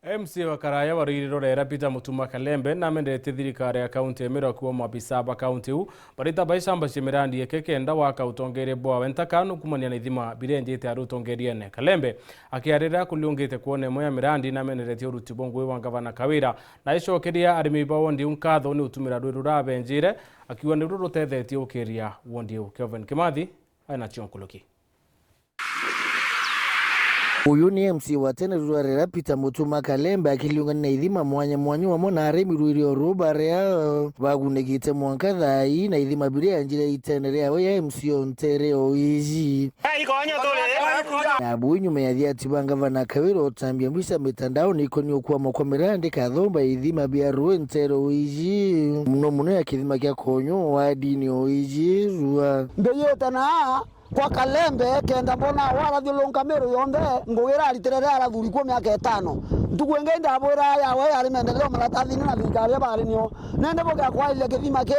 MC wa Karaya warirorera Peter Mutuma Kalembe na mendete thirikari ya kaunti emero kuwa mabisa ba kaunti u barita baishamba shimirandi ekekenda waka utongere bwa wentakanu kumania na ithima birenjete arutongeriene. Kalembe akiarira kuliungite kuone moya mirandi na mendete uruti bongwe wa gavana Kawira na icokeria arimi ba wondi unkatho ni utumira rwirura benjire akiwa ni rurutethetie ukiria wondi u. Kevin Kimathi aina chionkuluki. Uyu ni MC wa tene rurarera Peter Mutuma Kalembe akiliungana na ithima mwanya wamo na aremi rwirio rubarea bagunegite mwanka thai na ithima biria njire itenerea we ya MC ontere oiji na buinyu meyathia tiba gavana Kawira otambia mbisa mitandao niko ni okwa makomerande kathomba ithima bia ruentero oiji muno ya kithima kya konyo wa dini oiji rua mbeyetana kwa Kalembe kenda mbona wala thulunga mero yonde ngugira aliterere ala thuri kwa miaka 5 ndukwenge ndabora ya we ali mendeleo maratathi na thikari bari nio nende boga kwa ile kithima ke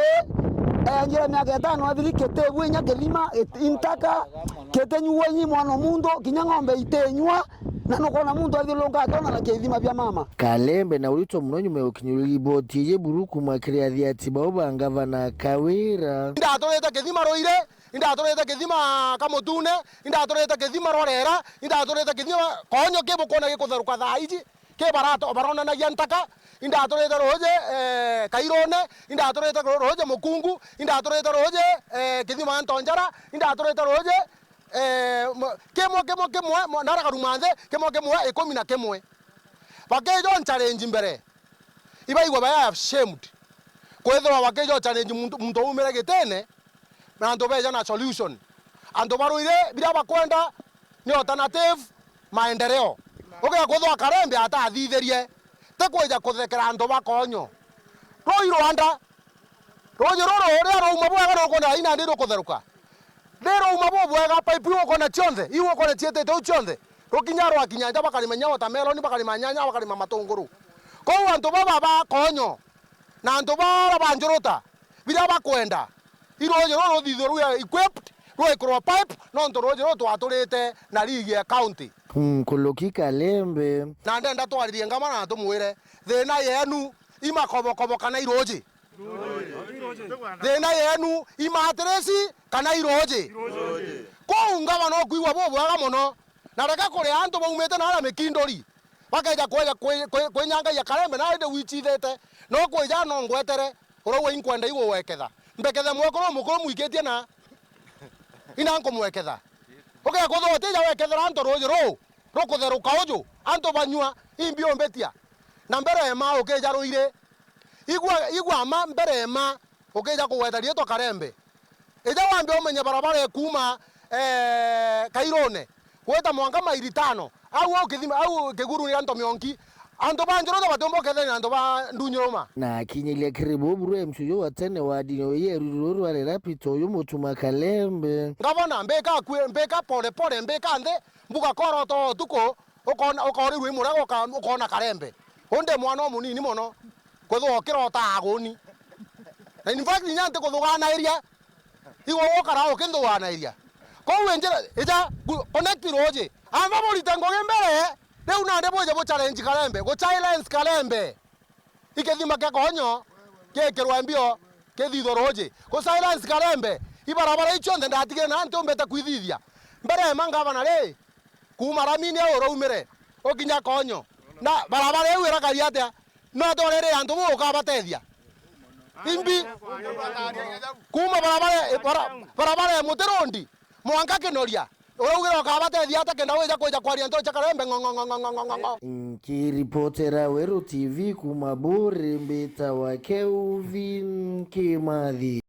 njira miaka 5 athirikete gwenya kithima intaka ketenyuwe nyi mwana mundo kinya ng'ombe itenywa na nokona muntu athulunga akona na kithima bya mama. Kalembe na ulito muno nyume ukinyuri boti ye buruku makiria thiati baoba gavana Kawira ndatoreta kithima roire indatoreta kithima kamutune indatoreta kithima rorera indatoreta kithima konyo kebo kona gikutharuka thaiji ke barato barona na yantaka indatoreta roje Kairone indatoreta roje Mukungu indatoreta roje kithima Ntonjara indatoreta roje kemo naraga rumanze kemo 11 bakejo challenge mbere ibaigwa baya ashamed kwethwa bakejo challenge muntu umere getene na ando beja na solution ando baruire bila bakwenda ni alternative maendeleo oge kuthwa Kalembe atathithirie te kweja kuthekera ando bakonyo roi Rwanda ronyo roro ria rouma bwega no kona ina ndiro kutheruka ndiro uma bwega pipe yo kona chonde iwo kona tiete to chonde rokinya ro akinyanja bakali menya watermelon bakali manyanya bakali matunguru ko ando baba bakonyo na ando bara banjorota bila bakwenda iroje roro thitho rwa equipped rwa crow pipe no ndoroje ro twaturite na ligi ya county kuluki Kalembe na ndenda twaririe ngama na tumwire thina yenu imakobokobo kana iroje thina yenu imatresi kana iroje ko ngama no kuiwa bobo aga muno na reka kuri antu baumete na ala mekindori bakaja kwenyanga ya Kalembe na inde wichithete no kweja no ngwetere orowe inkwenda iwo weketha mbekethe mwekoro mukuru muiketie na inanko mweketha oke kutho tija wekethera anto roje ro kutheruka uju anto banyua imbio mbetia na mbere ma okeja roire igwa ma mbere ma okeja kuwetharie to Kalembe eja wambe omenye barabara kuma Kairone kweta mwanga mairi 5 au kithima au keguru ni anto mionki ando banjoro to batombo ketheni ando ba ndunyoma na kinyilia kiribu buru msuyo watene wa dino ye rururu ale Peter yo Mutuma Kalembe gavana mbeka pole mbeka nde mbuga koroto tuko okori rwi murago ukona Kalembe onde mwana munini mono kwetho kirota agoni na in fact nyante kuthugana area iwo wokara ukindhuana area ko wenjera eja connect roje amba bolitengo ngembere leo na ndebo je challenge Kalembe go challenge Kalembe ikethima ke konyo ke kerwa mbio ke thitho roje go challenge Kalembe ibarabara ichonde ndatige na nte umbete kwithithia mbere mangavana le kuma ramini oro umere okinya konyo na barabara eu irakari atia no torere antu muka batethia imbi kuma barabara muterondi mwanka kinoria uraugira ukabatethia atakenda weja kweja kwaria nto cha Kalembe ngongongongongongongong kiripotera Weru TV kumabore mbeta wa Kevin Kimathi.